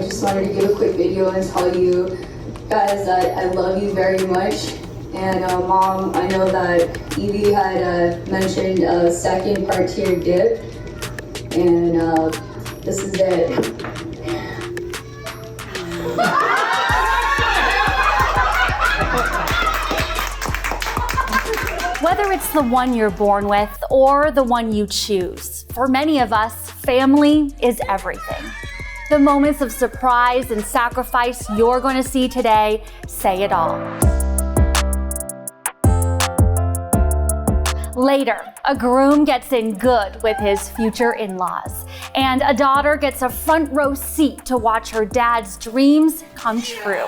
just wanted to give a quick video and tell you guys that I love you very much. And Mom, I know that Evie had mentioned a second part to your gift, and this is it. Whether it's the one you're born with or the one you choose, for many of us, family is everything. The moments of surprise and sacrifice you're going to see today say it all. Later, a groom gets in good with his future in-laws, and a daughter gets a front row seat to watch her dad's dreams come true.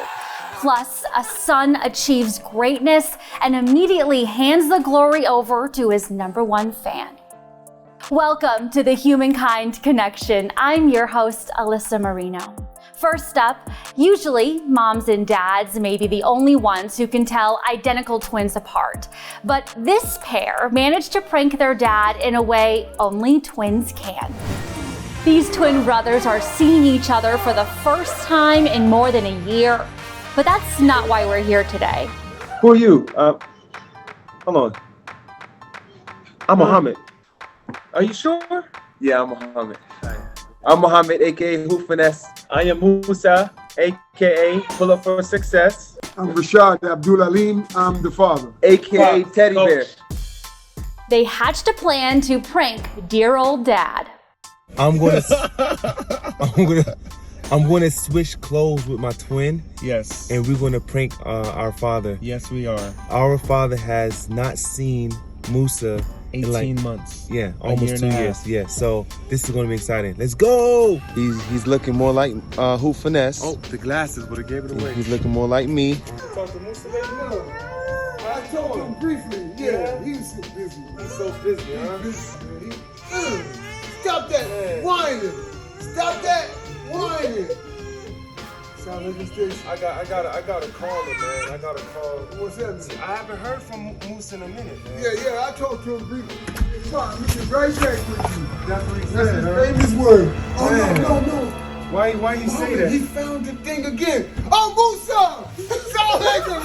Plus, a son achieves greatness and immediately hands the glory over to his #1 fan. Welcome to the Humankind Connection. I'm your host, Alyssa Marino. First up, usually moms and dads may be the only ones who can tell identical twins apart. But this pair managed to prank their dad in a way only twins can. These twin brothers are seeing each other for the first time in more than a year. But that's not why we're here today. Who are you? Hold on. I'm Muhammad. Are you sure? Yeah, I'm Muhammad. I'm Muhammad, aka Who Finesse. I am Musa, aka Pull Up for Success. I'm Rashad Abdul Alim. I'm the father, aka Teddy Bear. They hatched a plan to prank dear old dad. I'm gonna switch clothes with my twin. Yes. And we're gonna prank our father. Yes, we are. Our father has not seen Musa 18 months. Yeah, almost 2 years. Half. Yeah, so this is gonna be exciting. Let's go! He's looking more like Who Finesse. Oh, the glasses would have gave it away. He's looking more like me. I told him briefly. Yeah, he's busy. He's so busy, huh? Stop that whining! Stop that whining! Sound like a station. I gotta call him, man. I gotta call. What's that mean? I haven't heard from Moose in a minute, man. Yeah, I talked to him briefly. Fine, we can right back with you. That's what he That's said, his huh? famous word. Oh, Man. no. Why you say that? He found the thing again. Oh, Musa! Sound like him!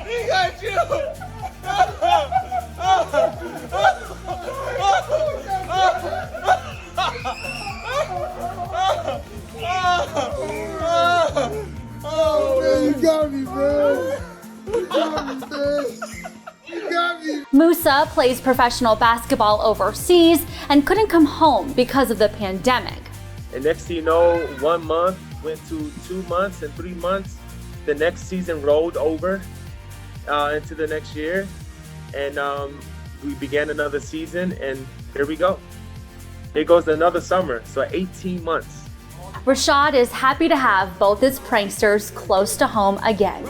He got you! Oh, man, you got me, man. You got me. Musa plays professional basketball overseas and couldn't come home because of the pandemic. And next thing you know, 1 month went to 2 months and 3 months. The next season rolled over into the next year, and we began another season, and here we go. Here goes another summer, so 18 months. Rashad is happy to have both his pranksters close to home again.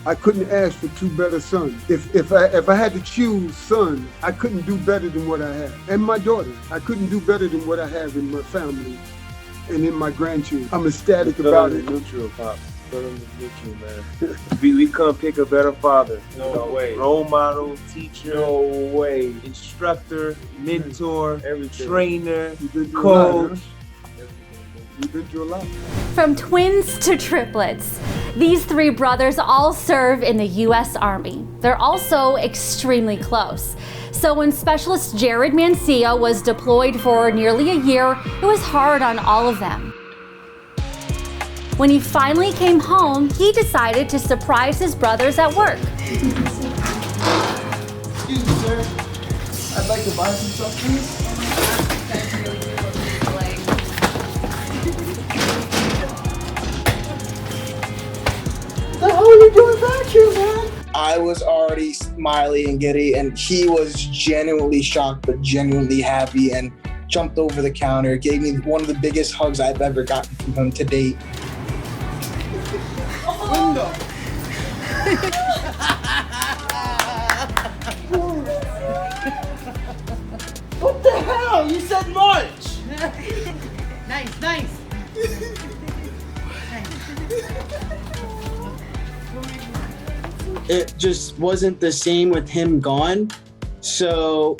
I couldn't ask for two better sons. If I had to choose sons, I couldn't do better than what I have. And my daughter, I couldn't do better than what I have in my family and in my grandchildren. I'm ecstatic about it. Neutral, Pop. Neutral, man. we couldn't pick a better father. No way. Role model, teacher. No way. Instructor, mentor, Everything. trainer, You've been through a lot, coach. huh? You've been through a lot. From twins to triplets, these three brothers all serve in the U.S. Army. They're also extremely close. So when Specialist Jared Mancia was deployed for nearly a year, it was hard on all of them. When he finally came home, he decided to surprise his brothers at work. Excuse me, sir. I'd like to buy some stuff, please. What the hell are you doing back here, man? I was already smiley and giddy, and he was genuinely shocked, but genuinely happy, and jumped over the counter, gave me one of the biggest hugs I've ever gotten from him to date. Window. What the hell? You said March. Nice. It just wasn't the same with him gone. So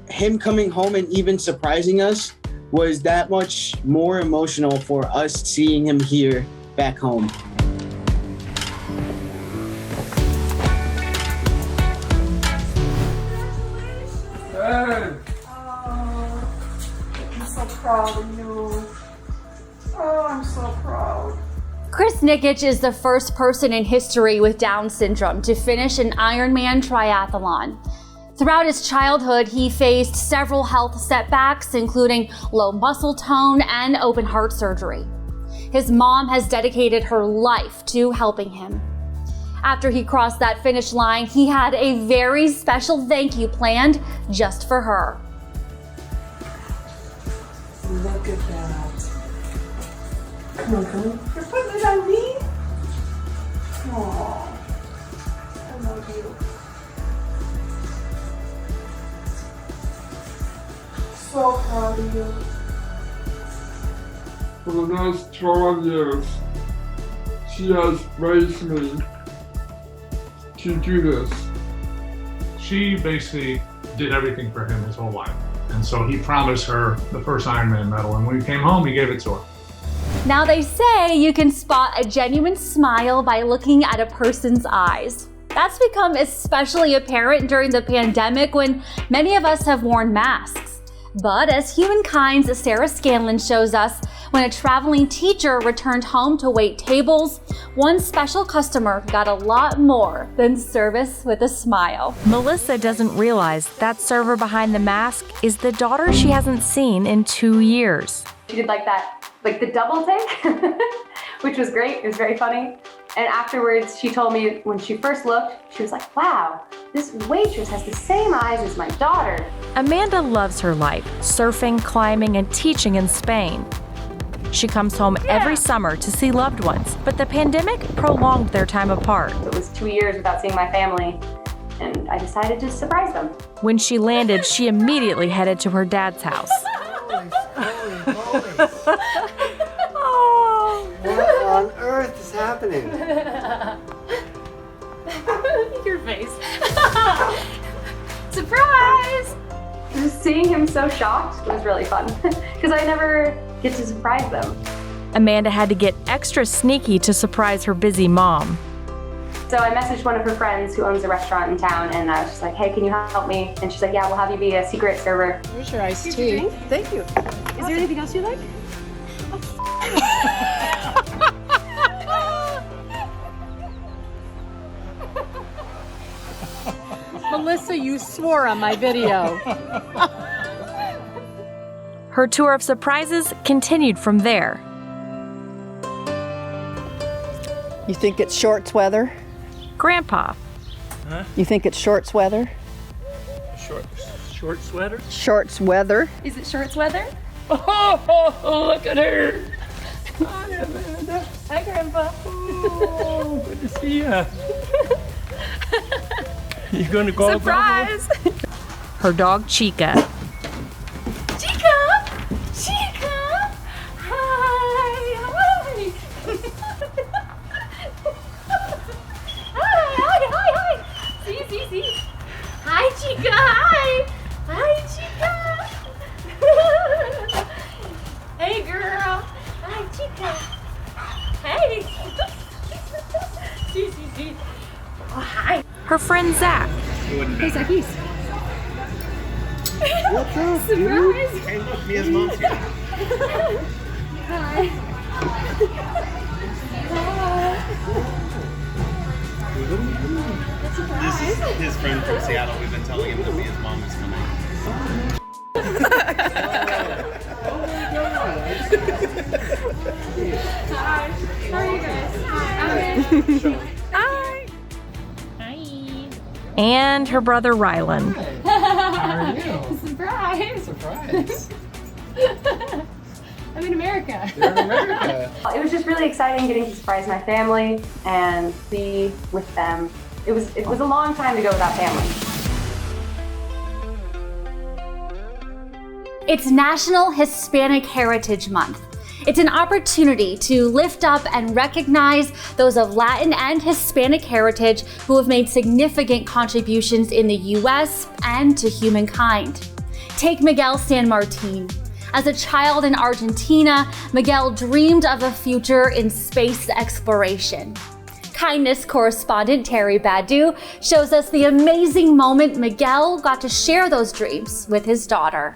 him coming home and even surprising us was that much more emotional for us seeing him here back home. Hey. I'm so proud of you. Oh, I'm so proud. Chris Nikic is the first person in history with Down syndrome to finish an Ironman triathlon. Throughout his childhood, he faced several health setbacks, including low muscle tone and open heart surgery. His mom has dedicated her life to helping him. After he crossed that finish line, he had a very special thank you planned just for her. Look at that. Come on. You're putting it on me? Aww. I love you. So proud of you. For the last 12 years, she has raised me to do this. She basically did everything for him his whole life. And so he promised her the first Ironman medal, and when he came home, he gave it to her. Now they say you can spot a genuine smile by looking at a person's eyes. That's become especially apparent during the pandemic when many of us have worn masks. But as Humankind's Sarah Scanlon shows us, when a traveling teacher returned home to wait tables, one special customer got a lot more than service with a smile. Melissa doesn't realize that server behind the mask is the daughter she hasn't seen in 2 years. She did the double take, which was great. It was very funny. And afterwards, she told me when she first looked, she was like, wow, this waitress has the same eyes as my daughter. Amanda loves her life, surfing, climbing, and teaching in Spain. She comes home every summer to see loved ones, but the pandemic prolonged their time apart. It was 2 years without seeing my family, and I decided to surprise them. When she landed, she immediately headed to her dad's house. What on earth is happening? Your face. Surprise! Just seeing him so shocked was really fun, because I never get to surprise them. Amanda had to get extra sneaky to surprise her busy mom. So I messaged one of her friends who owns a restaurant in town, and I was just like, hey, can you help me? And she's like, yeah, we'll have you be a secret server. Here's your iced tea. Thank you. Is there anything else you like? Melissa, you swore on my video. Her tour of surprises continued from there. You think it's shorts weather? Grandpa. Huh? You think it's shorts weather? Short sweater? Shorts weather? Is it shorts weather? Oh, look at her. Hi, Amanda. Hi, Grandpa. Oh, good to see you. You gonna go? Surprise! Her dog Chica. Chica! Chica! Hi! Hi! See. Hi, Chica! Hi, Chica! Hey, girl! Hi, Chica! Hey! See. Oh, hi! Her friend Zach. Hey, Zacchies. What's up, Surprise! dude? Hey, look, Mia's mom's here. Hi. This is his friend from Seattle. We've been telling him that Mia's mom is coming. Hi. How are you guys? Hi. And her brother Rylan. How are you? Surprise. I'm in America. You're in America. It was just really exciting getting to surprise my family and be with them. It was a long time to go without family. It's National Hispanic Heritage Month. It's an opportunity to lift up and recognize those of Latin and Hispanic heritage who have made significant contributions in the US and to humankind. Take Miguel San Martin. As a child in Argentina, Miguel dreamed of a future in space exploration. Kindness correspondent Terry Badu shows us the amazing moment Miguel got to share those dreams with his daughter.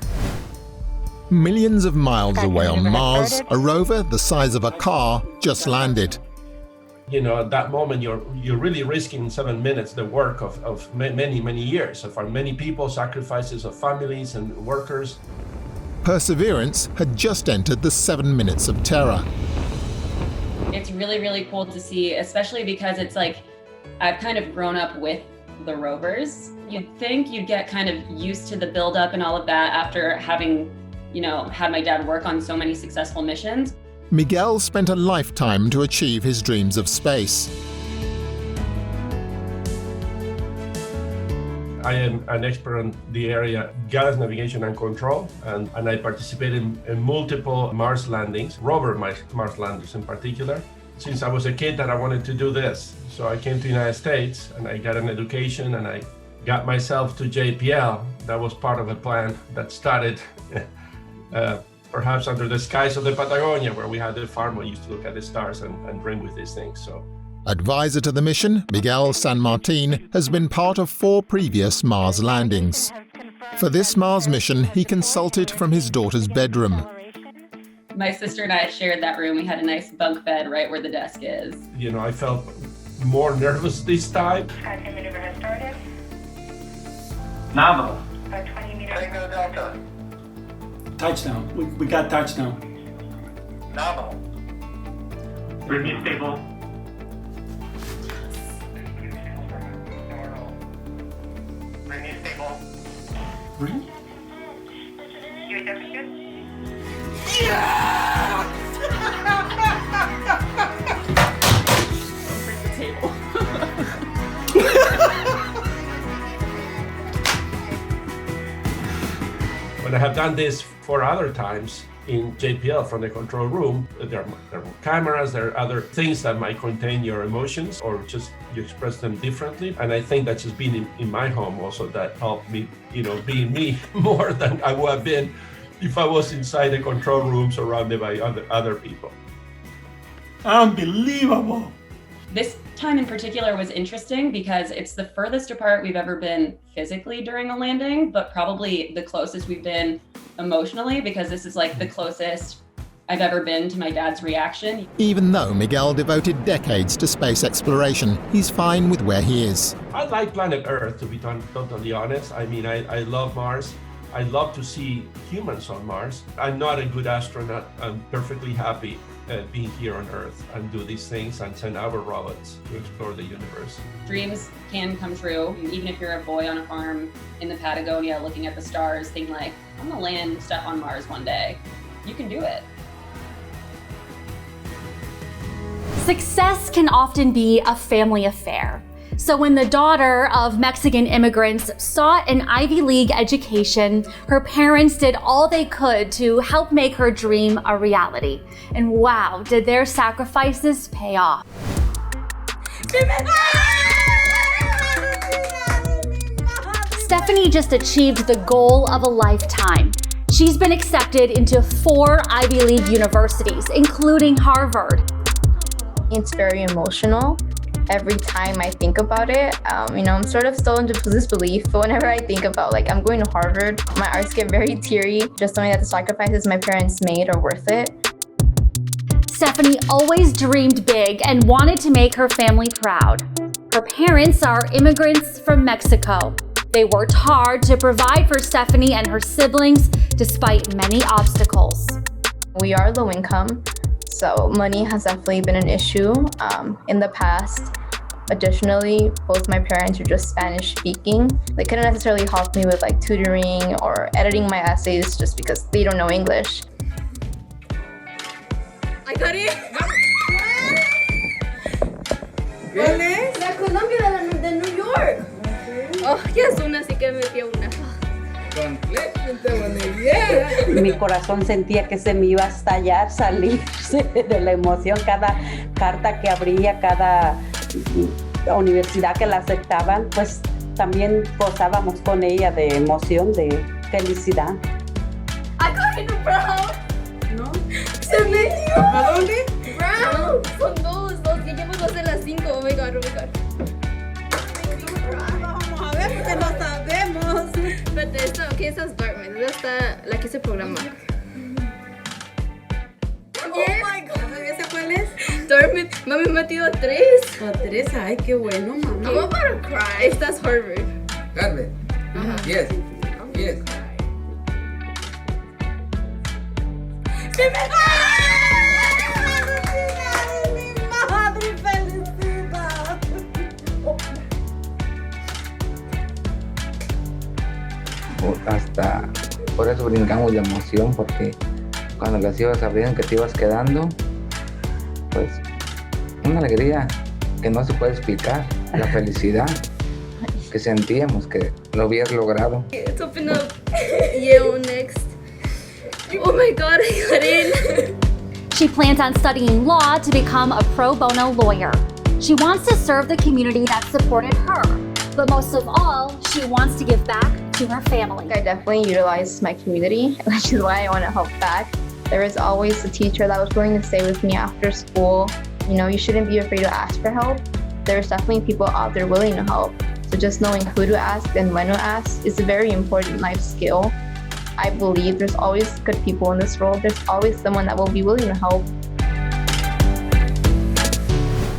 Millions of miles away on Mars, a rover the size of a car just landed. You know, at that moment, you're really risking 7 minutes the work of many years, of many people, sacrifices of families and workers. Perseverance had just entered the 7 minutes of terror. It's really cool to see, especially because it's like, I've kind of grown up with the rovers. You'd think you'd get kind of used to the buildup and all of that after having had my dad work on so many successful missions. Miguel spent a lifetime to achieve his dreams of space. I am an expert in the area gas navigation and control, and I participated in multiple Mars landings, rover Mars landings in particular. Since I was a kid that I wanted to do this. So I came to the United States and I got an education and I got myself to JPL. That was part of a plan that started perhaps under the skies of the Patagonia, where we had the farm where we used to look at the stars and dream with these things. So, advisor to the mission, Miguel San Martin has been part of 4 previous Mars landings. For this Mars mission, he consulted from his daughter's bedroom. My sister and I shared that room. We had a nice bunk bed right where the desk is. You know, I felt more nervous this time. Nominal. 20 meters. Tango Delta. Touchdown. We got touchdown. Nominal. Bring me stable. Bring me stable. Bring? You temperature? Yeah! Bring the table. When I have done this 4 other times in JPL from the control room, there are cameras, there are other things that might contain your emotions or just you express them differently. And I think that's just been in my home also that helped me, being me more than I would have been if I was inside the control room surrounded by other people. Unbelievable. This time in particular was interesting because it's the furthest apart we've ever been physically during a landing, but probably the closest we've been emotionally, because this is like the closest I've ever been to my dad's reaction. Even though Miguel devoted decades to space exploration, he's fine with where he is. I like planet Earth, to be totally honest. I mean, I love Mars. I love to see humans on Mars. I'm not a good astronaut. I'm perfectly happy being here on Earth and do these things and send our robots to explore the universe. Dreams can come true. Even if you're a boy on a farm in the Patagonia looking at the stars, thinking like, I'm gonna land stuff on Mars one day. You can do it. Success can often be a family affair. So when the daughter of Mexican immigrants sought an Ivy League education, her parents did all they could to help make her dream a reality. And wow, did their sacrifices pay off. Stephanie just achieved the goal of a lifetime. She's been accepted into 4 Ivy League universities, including Harvard. It's very emotional. Every time I think about it, I'm sort of still in disbelief, but whenever I think about I'm going to Harvard, my eyes get very teary, just knowing that the sacrifices my parents made are worth it. Stephanie always dreamed big and wanted to make her family proud. Her parents are immigrants from Mexico. They worked hard to provide for Stephanie and her siblings despite many obstacles. We are low income, so money has definitely been an issue in the past. Additionally, both my parents are just Spanish speaking. They couldn't necessarily help me with tutoring or editing my essays just because they don't know English. I got it. Really? La Colombia de New York. Oh, ya es una, así que me metí una. Mi corazón sentía que se me iba a estallar, salirse de la emoción. Cada carta que abría, cada universidad que la aceptaban, pues también gozábamos con ella de emoción, de felicidad. I got in a brown. ¿No? Se me dio. ¿A dónde? Brown. Son dos que llevo dos de las 5. Oh my god, oh my god. Vamos a ver porque no sabemos. Pero esta, ok, esta es Dartmouth. Esta está la que se programa. Oh my god, ¿esa cuál es? Dartmouth. Mami, me he metido 3. A 3, ay, qué bueno, mami. I'm about to cry. Esta es Harvard. Dartmouth. Yes. Yes. ¡Se me va! ¡Mi madre felicidad! Hasta por eso brincamos de emoción, porque cuando las ibas abriendo que te ibas quedando, pues una alegría que no se puede explicar, la felicidad que sentíamos que lo habías logrado. It's open up. Yale next. Oh my god, I got in. She plans on studying law to become a pro bono lawyer. She wants to serve the community that supported her, but most of all, she wants to give back to her family. I definitely utilize my community, which is why I want to help back. There was always a teacher that was willing to stay with me after school. You know, you shouldn't be afraid to ask for help. There's definitely people out there willing to help. So just knowing who to ask and when to ask is a very important life skill. I believe there's always good people in this world. There's always someone that will be willing to help.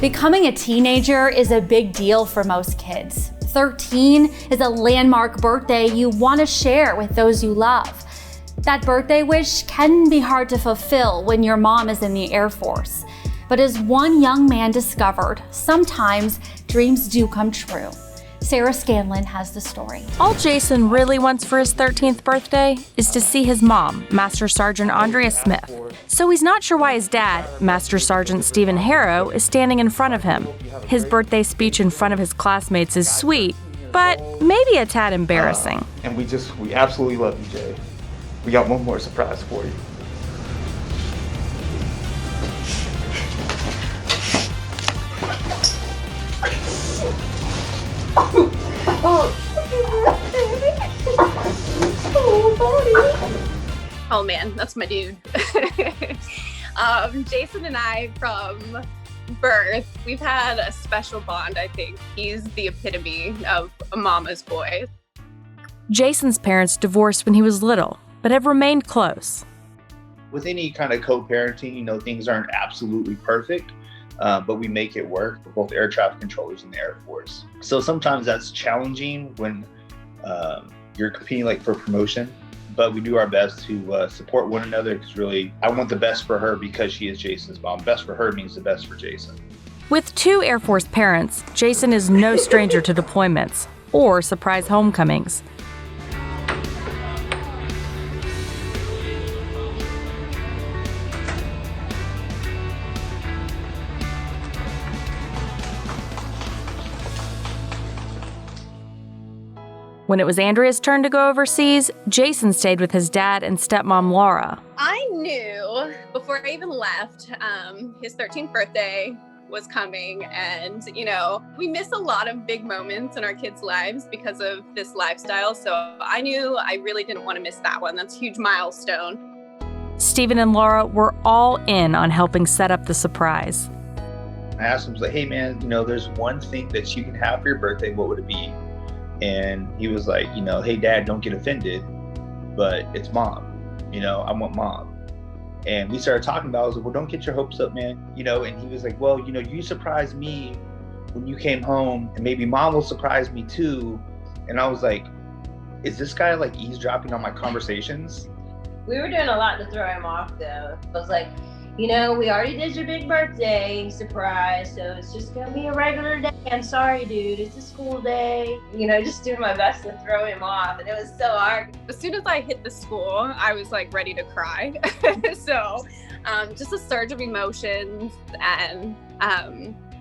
Becoming a teenager is a big deal for most kids. 13 is a landmark birthday you want to share with those you love. That birthday wish can be hard to fulfill when your mom is in the Air Force. But as one young man discovered, sometimes dreams do come true. Sarah Scanlon has the story. All Jason really wants for his 13th birthday is to see his mom, Master Sergeant Andrea Smith. So he's not sure why his dad, Master Sergeant Stephen Harrow, is standing in front of him. His birthday speech in front of his classmates is sweet, but maybe a tad embarrassing. And we absolutely love you, Jay. We got one more surprise for you. Oh man, that's my dude. Jason and I, from birth, we've had a special bond, I think. He's the epitome of a mama's boy. Jason's parents divorced when he was little, but have remained close. With any kind of co-parenting, things aren't absolutely perfect, but we make it work for both air traffic controllers and the Air Force. So sometimes that's challenging when you're competing for promotion, but we do our best to support one another, because really I want the best for her because she is Jason's mom. Best for her means the best for Jason. With 2 Air Force parents, Jason is no stranger to deployments or surprise homecomings. When it was Andrea's turn to go overseas, Jason stayed with his dad and stepmom Laura. I knew before I even left, his 13th birthday was coming, and we miss a lot of big moments in our kids' lives because of this lifestyle. So I knew I really didn't want to miss that one. That's a huge milestone. Stephen and Laura were all in on helping set up the surprise. I asked him, hey man, there's one thing that you can have for your birthday. What would it be? And he was like, hey dad, don't get offended, but it's mom. I want mom. And we started talking about it. I was like, well, don't get your hopes up, man. And he was like, well, you surprised me when you came home, and maybe mom will surprise me too. And I was like, is this guy eavesdropping on my conversations? We were doing a lot to throw him off though. I was like, we already did your big birthday surprise, so it's just gonna be a regular day. I'm sorry, dude, it's a school day. Just doing my best to throw him off, and it was so hard. As soon as I hit the school, I was ready to cry. So just a surge of emotions, and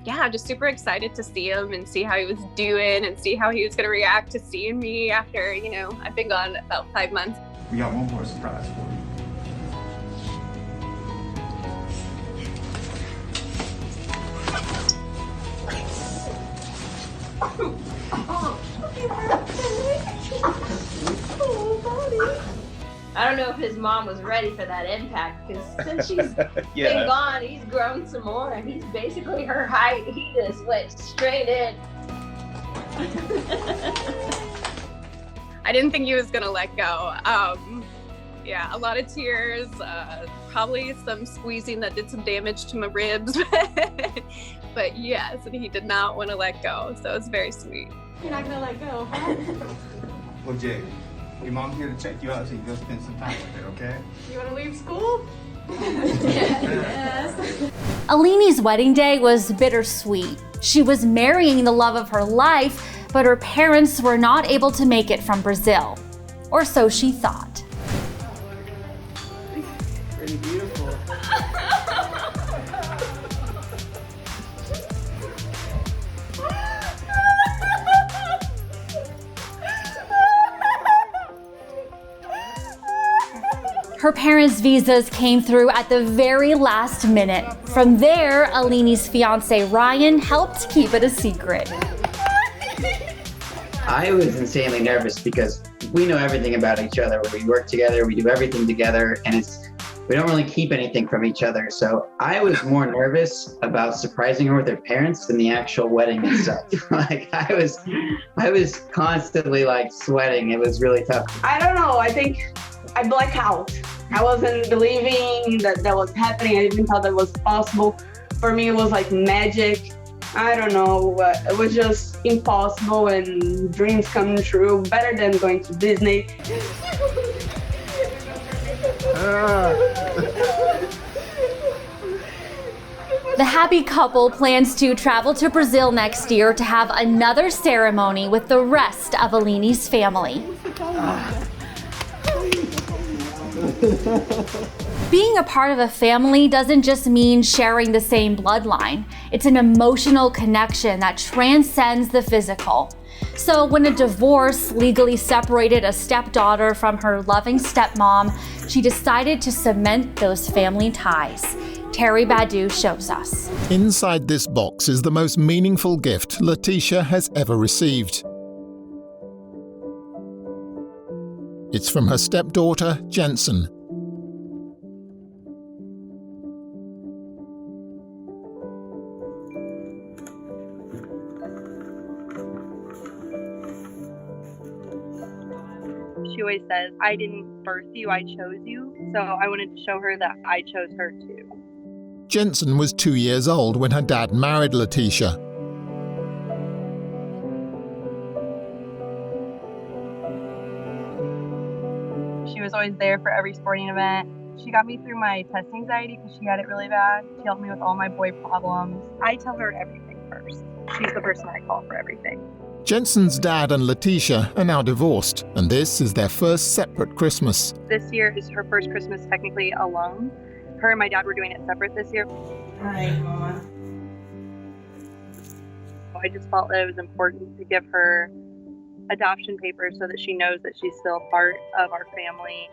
yeah, just super excited to see him and see how he was doing and see how he was going to react to seeing me after, I've been gone about 5 months. We got one more surprise for you. I don't know if his mom was ready for that impact, because since she's Yeah. been gone, he's grown some more, and he's basically her height. He just went straight in. I didn't think he was going to let go. Yeah, a lot of tears, probably some squeezing that did some damage to my ribs. But yes, and he did not want to let go, so it's very sweet. You're not gonna let go, huh? Well, Jay, your mom's here to check you out so you can go spend some time with her, okay? You wanna leave school? Yes. Alini's wedding day was bittersweet. She was marrying the love of her life, but her parents were not able to make it from Brazil. Or so she thought. Pretty beautiful. Her parents' visas came through at the very last minute. From there, Alini's fiance Ryan helped keep it a secret. I was insanely nervous because we know everything about each other. We work together, we do everything together, and we don't really keep anything from each other. So I was more nervous about surprising her with her parents than the actual wedding itself. I was constantly sweating. It was really tough. I don't know. I think I blacked out. I wasn't believing that was happening. I even thought that was possible. For me, it was like magic. I don't know. It was just impossible and dreams come true. Better than going to Disney. The happy couple plans to travel to Brazil next year to have another ceremony with the rest of Alini's family. Being a part of a family doesn't just mean sharing the same bloodline. It's an emotional connection that transcends the physical. So when a divorce legally separated a stepdaughter from her loving stepmom, she decided to cement those family ties. Terry Badu shows us. Inside this box is the most meaningful gift Letitia has ever received. It's from her stepdaughter, Jensen. She always says, I didn't birth you, I chose you. So I wanted to show her that I chose her too. Jensen was 2 years old when her dad married Letitia. She was always there for every sporting event. She got me through my test anxiety because she had it really bad. She helped me with all my boy problems. I tell her everything first. She's the person I call for everything. Jensen's dad and Letitia are now divorced, and this is their first separate Christmas. This year is her first Christmas technically alone. Her and my dad were doing it separate this year. Hi, Mama. I just felt that it was important to give her adoption papers so that she knows that she's still part of our family.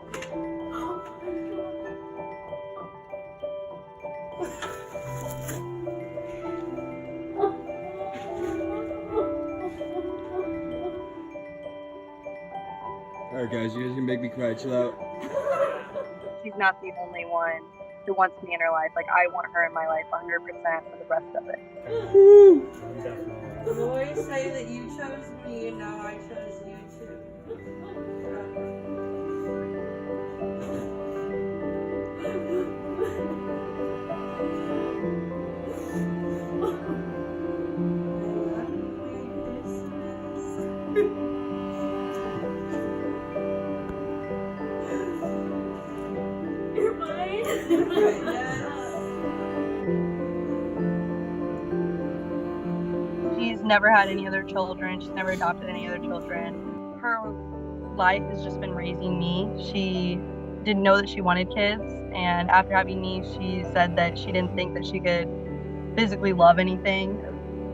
Alright guys, you guys can make me cry, chill out. She's not the only one who wants me in her life. I want her in my life 100% for the rest of it. The boys say that you chose me and now I chose you too. You're mine. She's never had any other children. She's never adopted any other children. Her life has just been raising me. She didn't know that she wanted kids, and after having me, she said that she didn't think that she could physically love anything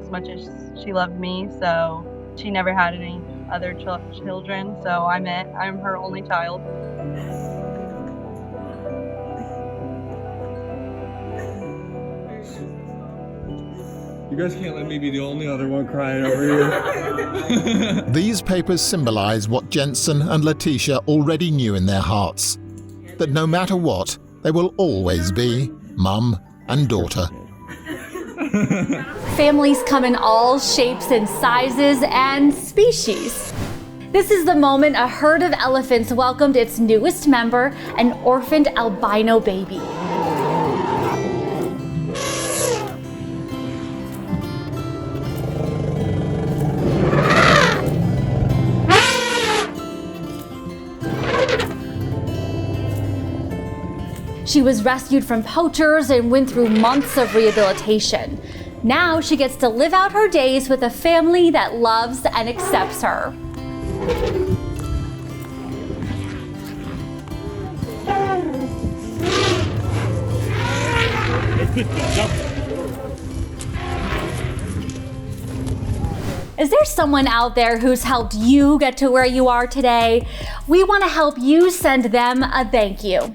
as much as she loved me. So she never had any other children. So I'm her only child. You guys can't let me be the only other one crying over here. These papers symbolize what Jensen and Letitia already knew in their hearts, that no matter what, they will always be mum and daughter. Families come in all shapes and sizes and species. This is the moment a herd of elephants welcomed its newest member, an orphaned albino baby. She was rescued from poachers and went through months of rehabilitation. Now she gets to live out her days with a family that loves and accepts her. Is there someone out there who's helped you get to where you are today? We want to help you send them a thank you.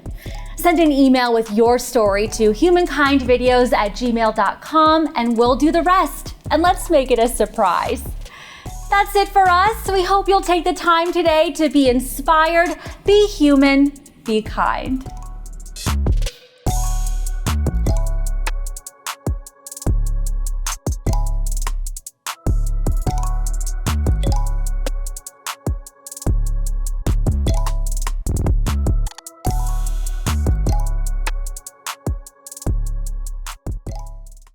Send an email with your story to humankindvideos@gmail.com and we'll do the rest. And let's make it a surprise. That's it for us. We hope you'll take the time today to be inspired, be human, be kind.